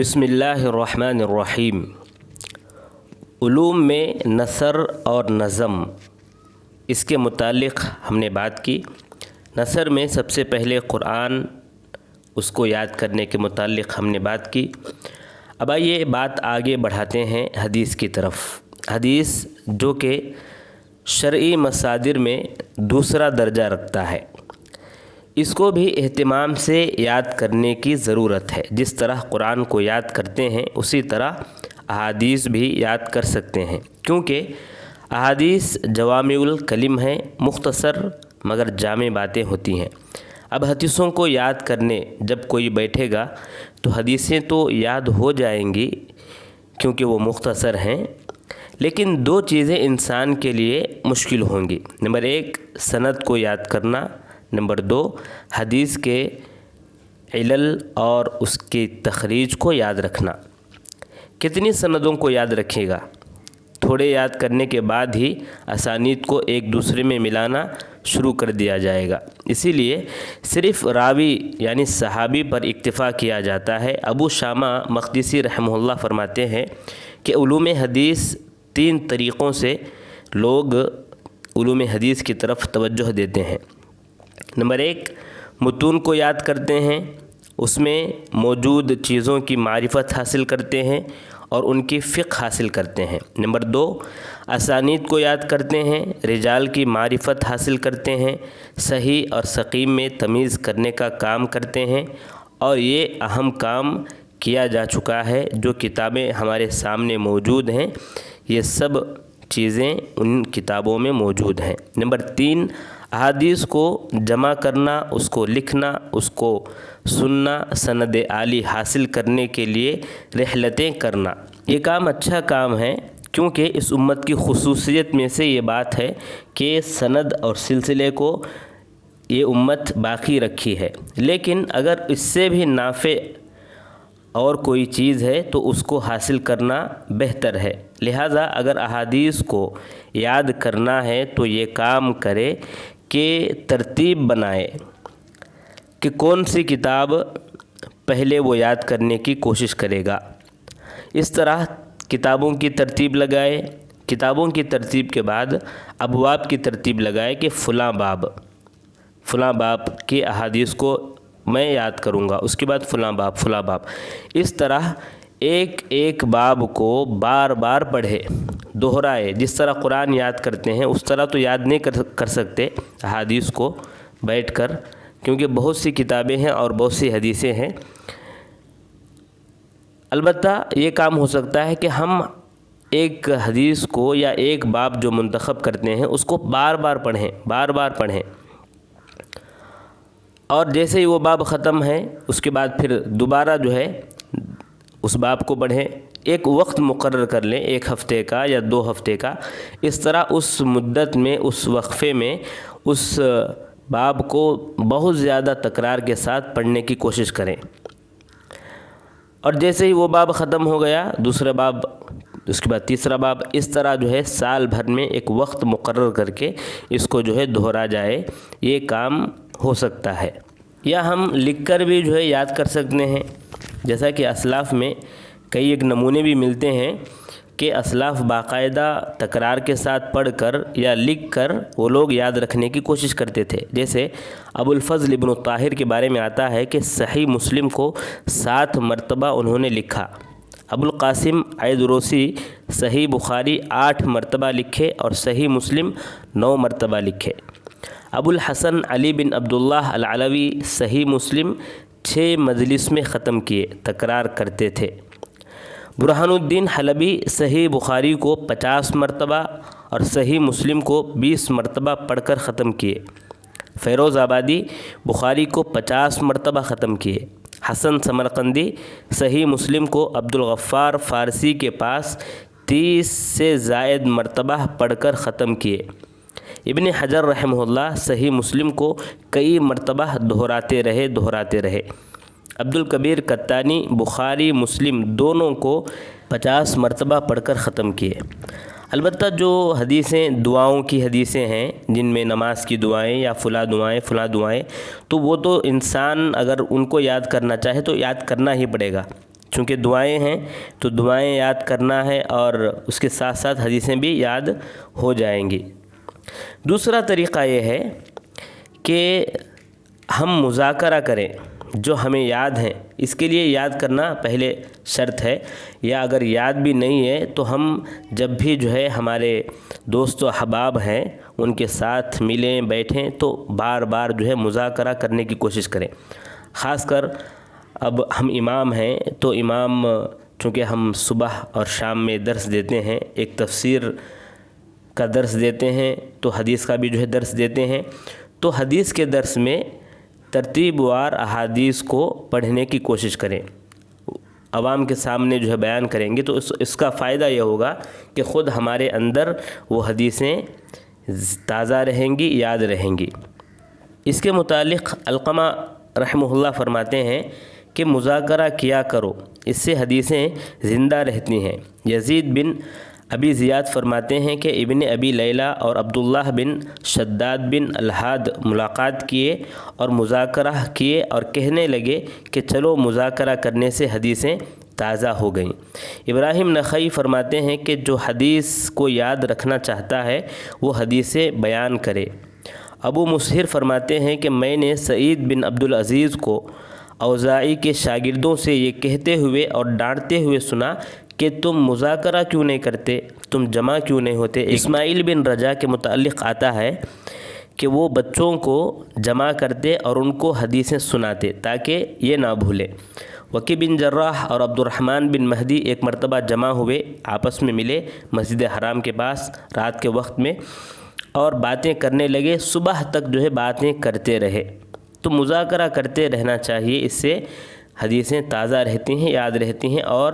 بسم اللہ الرحمن الرحیم۔ علوم میں نثر اور نظم، اس کے متعلق ہم نے بات کی۔ نثر میں سب سے پہلے قرآن، اس کو یاد کرنے کے متعلق ہم نے بات کی۔ اب آئیے بات آگے بڑھاتے ہیں حدیث کی طرف۔ حدیث جو کہ شرعی مصادر میں دوسرا درجہ رکھتا ہے، اس کو بھی اہتمام سے یاد کرنے کی ضرورت ہے۔ جس طرح قرآن کو یاد کرتے ہیں اسی طرح احادیث بھی یاد کر سکتے ہیں، کیونکہ احادیث جوامع الکلم ہیں، مختصر مگر جامع باتیں ہوتی ہیں۔ اب حدیثوں کو یاد کرنے جب کوئی بیٹھے گا تو حدیثیں تو یاد ہو جائیں گی کیونکہ وہ مختصر ہیں، لیکن دو چیزیں انسان کے لیے مشکل ہوں گی۔ نمبر ایک، سند کو یاد کرنا۔ نمبر دو، حدیث کے علل اور اس کی تخریج کو یاد رکھنا۔ کتنی سندوں کو یاد رکھے گا؟ تھوڑے یاد کرنے کے بعد ہی اسانید کو ایک دوسرے میں ملانا شروع کر دیا جائے گا۔ اسی لیے صرف راوی یعنی صحابی پر اکتفا کیا جاتا ہے۔ ابو شامہ مقدسی رحمہ اللہ فرماتے ہیں کہ علوم حدیث تین طریقوں سے لوگ علوم حدیث کی طرف توجہ دیتے ہیں۔ نمبر ایک، متون کو یاد کرتے ہیں، اس میں موجود چیزوں کی معرفت حاصل کرتے ہیں اور ان کی فقہ حاصل کرتے ہیں۔ نمبر دو، اسانید کو یاد کرتے ہیں، رجال کی معرفت حاصل کرتے ہیں، صحیح اور سقیم میں تمیز کرنے کا کام کرتے ہیں، اور یہ اہم کام کیا جا چکا ہے۔ جو کتابیں ہمارے سامنے موجود ہیں یہ سب چیزیں ان کتابوں میں موجود ہیں۔ نمبر تین، احادیث کو جمع کرنا، اس کو لکھنا، اس کو سننا، سند عالی حاصل کرنے کے لیے رحلتیں کرنا۔ یہ کام اچھا کام ہے، کیونکہ اس امت کی خصوصیت میں سے یہ بات ہے کہ سند اور سلسلے کو یہ امت باقی رکھی ہے، لیکن اگر اس سے بھی نافع اور کوئی چیز ہے تو اس کو حاصل کرنا بہتر ہے۔ لہٰذا اگر احادیث کو یاد کرنا ہے تو یہ کام کرے کہ ترتیب بنائے کہ کون سی کتاب پہلے وہ یاد کرنے کی کوشش کرے گا۔ اس طرح کتابوں کی ترتیب لگائے، کتابوں کی ترتیب کے بعد ابواب کی ترتیب لگائے کہ فلاں باب کی احادیث کو میں یاد کروں گا، اس کے بعد فلاں باب۔ اس طرح ایک ایک باب کو بار بار پڑھے، دہرائے۔ جس طرح قرآن یاد کرتے ہیں اس طرح تو یاد نہیں کر سکتے احادیث کو بیٹھ کر، کیونکہ بہت سی کتابیں ہیں اور بہت سی حدیثیں ہیں۔ البتہ یہ کام ہو سکتا ہے کہ ہم ایک حدیث کو یا ایک باب جو منتخب کرتے ہیں اس کو بار بار پڑھیں، اور جیسے ہی وہ باب ختم ہے اس کے بعد پھر دوبارہ جو ہے اس باب کو پڑھیں۔ ایک وقت مقرر کر لیں، 1 ہفتے کا یا 2 ہفتے کا۔ اس طرح اس مدت میں، اس وقفے میں اس باب کو بہت زیادہ تکرار کے ساتھ پڑھنے کی کوشش کریں، اور جیسے ہی وہ باب ختم ہو گیا دوسرا باب، اس کے بعد تیسرا باب۔ اس طرح جو ہے سال بھر میں ایک وقت مقرر کر کے اس کو جو ہے دہرا جائے، یہ کام ہو سکتا ہے۔ یا ہم لکھ کر بھی جو ہے یاد کر سکتے ہیں، جیسا کہ اسلاف میں کئی ایک نمونے بھی ملتے ہیں کہ اسلاف باقاعدہ تکرار کے ساتھ پڑھ کر یا لکھ کر وہ لوگ یاد رکھنے کی کوشش کرتے تھے۔ جیسے ابو الفضل ابن طاہر کے بارے میں آتا ہے کہ صحیح مسلم کو 7 مرتبہ انہوں نے لکھا۔ ابو القاسم ایدروسی صحیح بخاری 8 مرتبہ لکھے اور صحیح مسلم 9 مرتبہ لکھے۔ ابو الحسن علی بن عبداللہ العلوی صحیح مسلم 6 مجلس میں ختم کیے، تکرار کرتے تھے۔ برہان الدین حلبی صحیح بخاری کو 50 مرتبہ اور صحیح مسلم کو 20 مرتبہ پڑھ کر ختم کیے۔ فیروز آبادی بخاری کو 50 مرتبہ ختم کیے۔ حسن سمرقندی صحیح مسلم کو عبدالغفار فارسی کے پاس 30 سے زائد مرتبہ پڑھ کر ختم کیے۔ ابن حجر رحمہ اللہ صحیح مسلم کو کئی مرتبہ دہراتے رہے۔ عبد الکبیر کتانی بخاری مسلم دونوں کو 50 مرتبہ پڑھ کر ختم کیے۔ البتہ جو حدیثیں دعاؤں کی حدیثیں ہیں، جن میں نماز کی دعائیں یا فلاں دعائیں، تو وہ تو انسان اگر ان کو یاد کرنا چاہے تو یاد کرنا ہی پڑے گا، چونکہ دعائیں ہیں تو دعائیں یاد کرنا ہے اور اس کے ساتھ ساتھ حدیثیں بھی یاد ہو جائیں گی۔ دوسرا طریقہ یہ ہے کہ ہم مذاکرہ کریں جو ہمیں یاد ہیں، اس کے لیے یاد کرنا پہلے شرط ہے، یا اگر یاد بھی نہیں ہے تو ہم جب بھی جو ہے ہمارے دوست و احباب ہیں ان کے ساتھ ملیں بیٹھیں تو بار بار جو ہے مذاکرہ کرنے کی کوشش کریں۔ خاص کر اب ہم امام ہیں تو امام چونکہ ہم صبح اور شام میں درس دیتے ہیں، ایک تفسیر کا درس دیتے ہیں تو حدیث کا بھی جو ہے درس دیتے ہیں، تو حدیث کے درس میں ترتیب وار احادیث کو پڑھنے کی کوشش کریں، عوام کے سامنے جو ہے بیان کریں گے تو اس کا فائدہ یہ ہوگا کہ خود ہمارے اندر وہ حدیثیں تازہ رہیں گی، یاد رہیں گی۔ اس کے متعلق علقمہ رحمہ اللہ فرماتے ہیں کہ مذاکرہ کیا کرو، اس سے حدیثیں زندہ رہتی ہیں۔ یزید بن ابی زیاد فرماتے ہیں کہ ابن ابی لیلہ اور عبداللہ بن شداد بن الحاد ملاقات کیے اور مذاکرہ کیے اور کہنے لگے کہ چلو مذاکرہ کرنے سے حدیثیں تازہ ہو گئیں۔ ابراہیم نخعی فرماتے ہیں کہ جو حدیث کو یاد رکھنا چاہتا ہے وہ حدیثیں بیان کرے۔ ابو مسہر فرماتے ہیں کہ میں نے سعید بن عبدالعزیز کو اوزاعی کے شاگردوں سے یہ کہتے ہوئے اور ڈانٹتے ہوئے سنا کہ تم مذاکرہ کیوں نہیں کرتے، تم جمع کیوں نہیں ہوتے۔ اسماعیل بن رجا کے متعلق آتا ہے کہ وہ بچوں کو جمع کرتے اور ان کو حدیثیں سناتے تاکہ یہ نہ بھولیں۔ وکی بن جراح اور عبد الرحمن بن مہدی ایک مرتبہ جمع ہوئے، آپس میں ملے مسجد حرام کے پاس رات کے وقت میں اور باتیں کرنے لگے، صبح تک جو ہے باتیں کرتے رہے۔ تو مذاکرہ کرتے رہنا چاہیے، اس سے حدیثیں تازہ رہتی ہیں، یاد رہتی ہیں، اور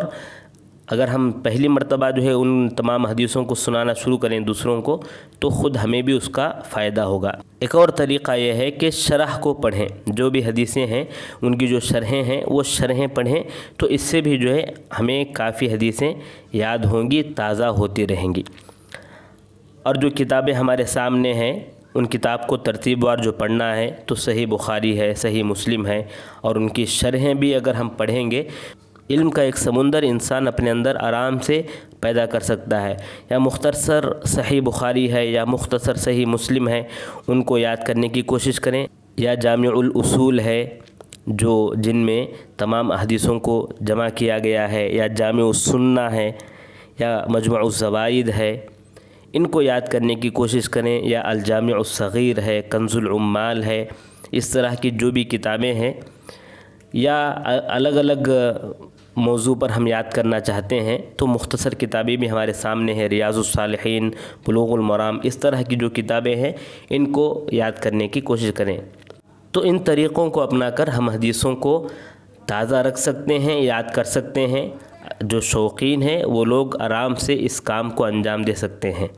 اگر ہم پہلی مرتبہ جو ہے ان تمام حدیثوں کو سنانا شروع کریں دوسروں کو تو خود ہمیں بھی اس کا فائدہ ہوگا۔ ایک اور طریقہ یہ ہے کہ شرح کو پڑھیں، جو بھی حدیثیں ہیں ان کی جو شرحیں ہیں وہ شرحیں پڑھیں، تو اس سے بھی جو ہے ہمیں کافی حدیثیں یاد ہوں گی، تازہ ہوتی رہیں گی۔ اور جو کتابیں ہمارے سامنے ہیں ان کتاب کو ترتیب وار جو پڑھنا ہے تو صحیح بخاری ہے، صحیح مسلم ہے، اور ان کی شرحیں بھی اگر ہم پڑھیں گے، علم کا ایک سمندر انسان اپنے اندر آرام سے پیدا کر سکتا ہے۔ یا مختصر صحیح بخاری ہے یا مختصر صحیح مسلم ہے، ان کو یاد کرنے کی کوشش کریں، یا جامع الاصول ہے جن میں تمام احادیثوں کو جمع کیا گیا ہے، یا جامع السنہ ہے، یا مجمع الزوائد ہے، ان کو یاد کرنے کی کوشش کریں، یا الجامع الصغیر ہے، کنز العمال ہے، اس طرح کی جو بھی کتابیں ہیں، یا الگ الگ موضوع پر ہم یاد کرنا چاہتے ہیں تو مختصر کتابیں بھی ہمارے سامنے ہیں، ریاض الصالحین، بلوغ المرام، اس طرح کی جو کتابیں ہیں ان کو یاد کرنے کی کوشش کریں۔ تو ان طریقوں کو اپنا کر ہم حدیثوں کو تازہ رکھ سکتے ہیں، یاد کر سکتے ہیں۔ جو شوقین ہیں وہ لوگ آرام سے اس کام کو انجام دے سکتے ہیں۔